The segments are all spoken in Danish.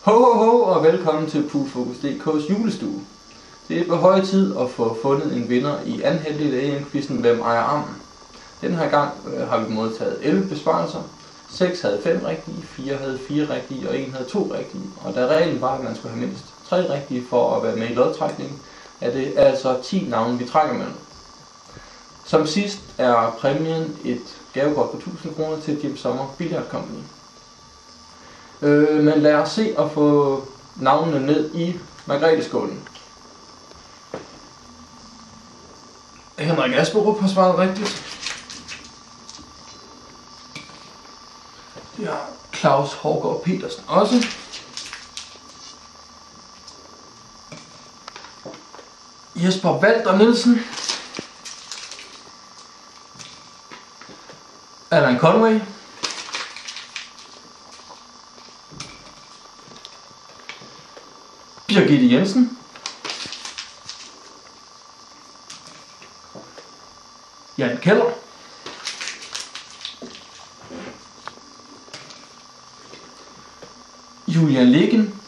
Ho ho ho og velkommen til PugFokus.dk's julestue. Det er på høje tid at få fundet en vinder i anden halvdel af EM-quizzen Hvem ejer armen? Den her gang har vi modtaget 11 besvarelser. 6 havde 5 rigtige, 4 havde 4 rigtige og 1 havde 2 rigtige. Og da reglen var, at man skulle have mindst 3 rigtige for at være med i lodtrækningen, er det altså 10 navne, vi trækker med. Som sidst er præmien et gavekort på 1000 kroner til Jim Sommer Billiard Company. Men lad os se at få navnene ned i Margrethe-skålen. Henrik Asperup har svaret rigtigt. Det har Claus Hårgaard Petersen også. Jesper Walter Nielsen. Allan Conway. Birgitte Jensen. Jan Keller. Julian Legen.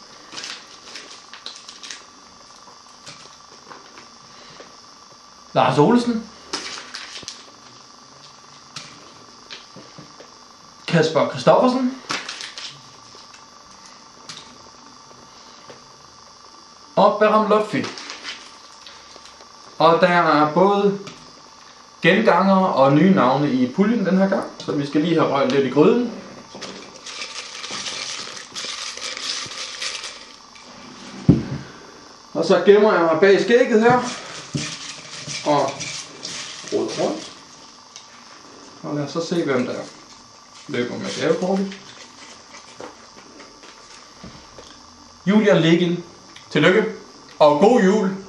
Lars Olsen. Kasper Christoffersen. Og Beram Lotfi. Og der er både gengangere og nye navne i puljen den her gang, så vi skal lige have røget lidt i gryden. Og så gemmer jeg mig bag skægget her og roder rundt. Og lad os så se, hvem der løber med gavekortet. Julian Legen, tillykke og god jul!